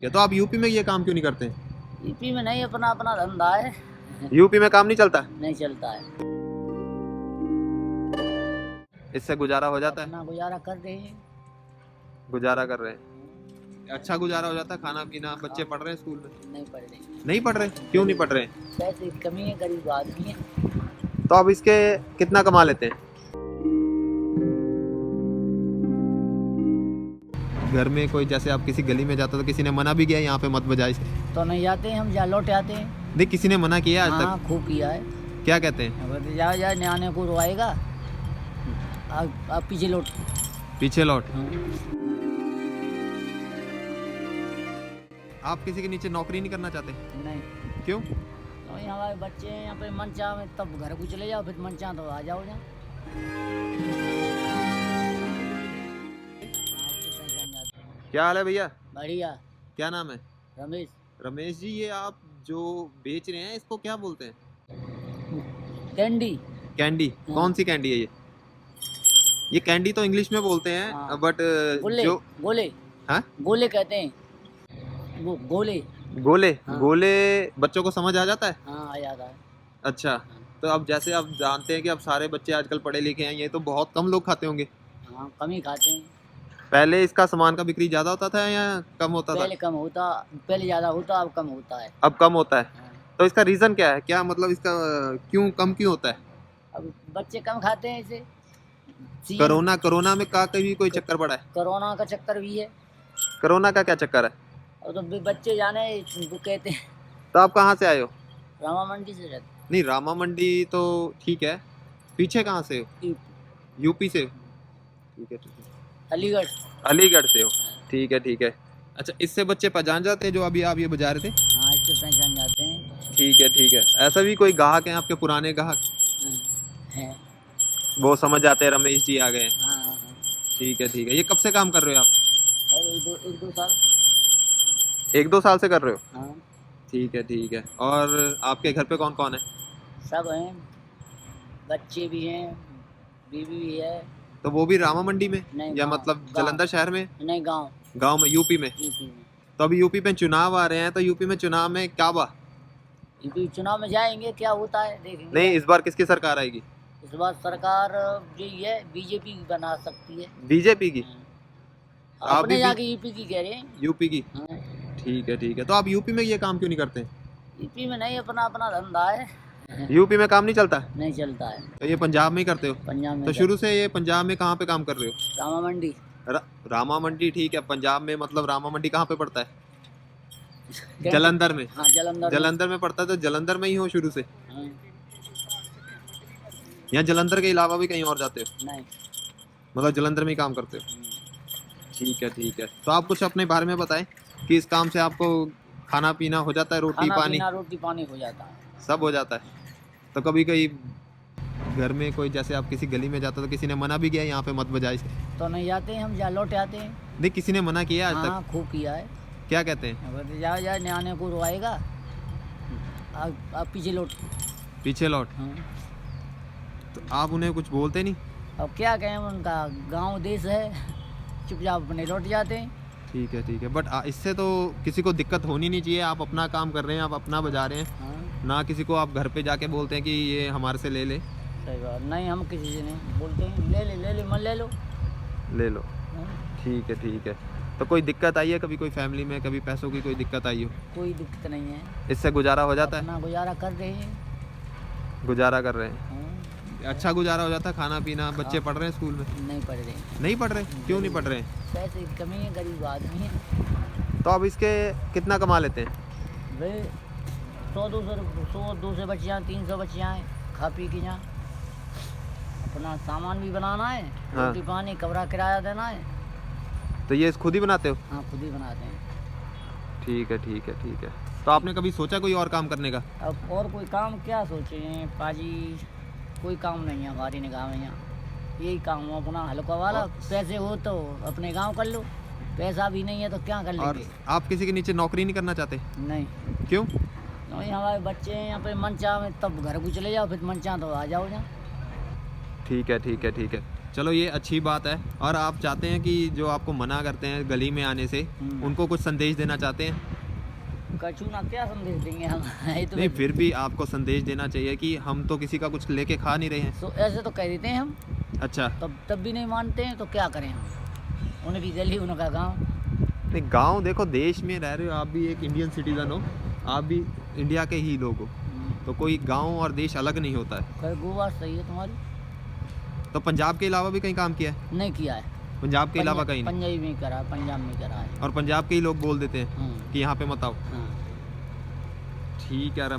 या तो आप यूपी में ये काम क्यों नहीं करते? यूपी में नहीं, अपना अपना धंधा है। यूपी में काम नहीं चलता? नहीं चलता है। इससे गुजारा हो जाता है? अपना गुजारा कर रहे हैं। गुजारा कर रहे हैं। अच्छा गुजारा हो जाता है, खाना पीना, बच्चे पढ़ रहे हैं स्कूल में? नहीं पढ़ रहे। नहीं पढ़ रहे? क्यों नहीं पढ़ रहे? पैसे की कमी है, गरीब आदमी है। तो अब इसके कितना कमा लेते हैं? घर में कोई, जैसे आप किसी गली में जाते हो तो किसी ने मना भी किया यहाँ पे मत बजाए इसे? तो नहीं जाते हैं, हम जा लौट आते हैं। नहीं, किसी ने मना किया आज हाँ, तक? खूब किया है। क्या कहते हैं? अब जा जा न्याने को रोएगा, आप पीछे लौट। पीछे लौट। हाँ। आप किसी के नीचे नौकरी नहीं करना चाहते? नहीं। क्यों? तो यहाँ हमारे बच्चे हैं, यहाँ पे मन चाह में तब घर को चले जाओ, फिर मन चाह तो आ जाओ यहाँ। क्या हाल है भैया? बढ़िया। क्या नाम है? रमेश। रमेश जी, ये आप जो बेच रहे हैं इसको क्या बोलते हैं? कैंडी। कैंडी? हाँ। कौन सी कैंडी है ये कैंडी तो इंग्लिश में बोलते हैं। हाँ। बट गोले। जो गोले। हाँ, गोले कहते हैं वो, गोले। गोले। हाँ। गोले बच्चों को समझ आ जाता है? हाँ, आ जाता है। अच्छा, तो अब जैसे आप जानते हैं कि अब सारे बच्चे आजकल पढ़े लिखे हैं, ये तो बहुत कम लोग खाते होंगे। हाँ, कम ही खाते हैं। पहले इसका सामान का बिक्री ज्यादा होता था या कम होता था? पहले कम होता, पहले ज़्यादा होता, अब कम होता है। अब कम होता है। हाँ। तो इसका रीजन क्या है? क्या मतलब इसका क्यों कम क्यों होता है? अब बच्चे कम खाते हैं इसे। कोरोना में का कभी कोई चक्कर पड़ा है? कोरोना का चक्कर भी है। कोरोना का क्या चक्कर है? और तो बच्चे जाने वो कहते हैं। तो आप कहाँ से आए हो? रामा मंडी से रहते नहीं, रामा मंडी तो ठीक है, पीछे कहाँ से हो? हैं। यूपी से हो? ठीक है ठीक है। अलीगढ़। अलीगढ़ से हो? ठीक है ठीक है। अच्छा, इससे बच्चे पहचान जाते हैं जो अभी आप ये बजा रहे थे? हाँ, इससे पहचान जाते हैं। ठीक है ठीक है। ऐसा भी कोई ग्राहक हैं आपके पुराने ग्राहक, हाँ, हैं। वो समझ जाते हैं रमेश जी आ गए हैं? हाँ हाँ हाँ। ठीक है ठीक है। ये कब से काम कर रहे हो आप? है, एक दो साल। 1-2 साल से कर रहे हो? हाँ। ठीक है ठीक है। और आपके घर पे कौन कौन है? सब हैं, बच्चे भी हैं, बीवी भी है। तो वो भी रामा मंडी में नहीं, या गाँव। मतलब गाँव। जलंधर शहर में? नहीं, गाँव। गांव में, यूपी में? यूपी में। तो अभी यूपी में चुनाव आ रहे हैं, तो यूपी में चुनाव में क्या बा? यूपी चुनाव में जाएंगे, क्या होता है देखेंगे। नहीं, इस बार किसकी सरकार आएगी? इस बार सरकार यही है, बीजेपी बना सकती है। बीजेपी की? हाँ। आप अपने भी यहाँ की यूपी की कह रहे हैं। यूपी की? हाँ। ठीक है ठीक है। तो आप यूपी में ये काम क्यों नहीं करते? यूपी में नहीं, अपना अपना धंधा है। यूपी में काम नहीं चलता? नहीं चलता है। तो ये पंजाब में ही करते हो? पंजाब में तो शुरू से ये पंजाब में कहाँ पे काम कर रहे हो? रामा मंडी। रामा मंडी, ठीक है। पंजाब में मतलब रामा मंडी कहाँ पे पड़ता है? क्या? जलंधर में? हाँ, जलंधर। जलंधर में पड़ता है, तो जलंधर में ही हो शुरू से? हाँ। या जलंधर के अलावा भी कहीं और जाते हो? नहीं। मतलब जलंधर में ही काम करते हो? ठीक है ठीक है। तो आप कुछ अपने बारे में बताएं कि इस काम से आपको खाना पीना हो जाता है, रोटी खाना पानी पीना, रोटी पानी हो जाता है। सब हो जाता है? तो कभी कहीं घर में कोई, जैसे आप किसी गली में जाते हो तो किसी ने मना भी किया यहाँ पे मत बजाए इसे? तो नहीं जाते हैं, हम जा लौट आते हैं। नहीं, किसी ने मना किया आज हाँ, तक? खूब किया है। क्या कहते हैं? अब जा जा न्याने को रोएगा, आप पीछे लौट। पीछे लौट। हाँ। तो आप उन्हें कुछ बोलते नहीं? अब क्या कहें, उनका गांव देश है, चुपचाप अपने लौट जाते हैं। ठीक है ठीक है। बट इससे तो किसी को दिक्कत होनी नहीं चाहिए। आप अपना काम कर रहे हैं, आप अपना बजा रहे हैं, हाँ। ना किसी को आप घर पे जाके बोलते हैं कि ये हमारे से ले ले। सही बात नहीं, हम किसी से नहीं बोलते हैं, ले ले ले ले, मन ले लो। ले लो। हाँ। ठीक है ठीक है। तो कोई दिक्कत आई है कभी, कोई फैमिली में कभी पैसों की कोई दिक्कत आई हो? कोई दिक्कत नहीं है। इससे गुजारा हो जाता है? अपना गुजारा कर रहे हैं। गुजारा कर रहे हैं। हाँ। अच्छा गुजारा हो जाता है, खाना पीना, बच्चे हाँ। पढ़ रहे हैं स्कूल में? नहीं पढ़ रहे। नहीं पढ़ रहे? क्यों नहीं पढ़ रहे? पैसे की कमी है, गरीब आदमी है। तो अब इसके कितना कमा लेते हैं? वे 100-200 बच्चियाँ, 300 बच्चियाँ हैं, खा पी के यहाँ अपना सामान भी बनाना है। हाँ। रोटी पानी, कमरा किराया देना है। तो ये खुद ही बनाते हो? हाँ, खुद ही बनाते हैं। ठीक है ठीक है ठीक है। तो आपने कभी सोचा कोई और काम करने का? अब और कोई काम क्या सोचे हैं पाजी, कोई काम नहीं है हमारी निगाह में यहाँ। यही काम हो अपना हल्का वाला, पैसे हो तो अपने गांव कर लो, पैसा भी नहीं है तो क्या कर और लेंगे। आप किसी के नीचे नौकरी नहीं करना चाहते? नहीं। क्यों? नहीं, हमारे बच्चे हैं यहाँ पे, मन चाह में तब घर को चले जाओ, फिर मन चाह तो आ जाओ यहाँ। ठीक है ठीक है ठीक है। चलो ये अच्छी बात है। और आप चाहते हैं कि जो आपको मना करते हैं गली में आने से, उनको कुछ संदेश देना चाहते हैं? कछु ना क्या संदेश देंगे हम ये तो नहीं, फिर भी आपको संदेश देना चाहिए कि हम तो किसी का कुछ लेके खा नहीं रहे हैं। तो ऐसे तो कह देते हैं हम, अच्छा, तब भी नहीं मानते हैं तो क्या करें हम। उनकी गली उनका गांव। नहीं गांव देखो, देश में रह रहे हो आप भी, एक इंडियन सिटीजन हो, आप भी इंडिया के ही लोग हो, तो कोई गांव और देश अलग नहीं होता है। खैर वो बात सही है तुम्हारी। तो पंजाब के अलावा भी कहीं काम किया है? नहीं किया है। पंजाब के अलावा कहीं नहीं? पंजाब में करा, पंजाब में करा है। और पंजाब के ही लोग बोल देते हैं हाँ, कि यहाँ पे मत आओ। हाँ। ठीक है।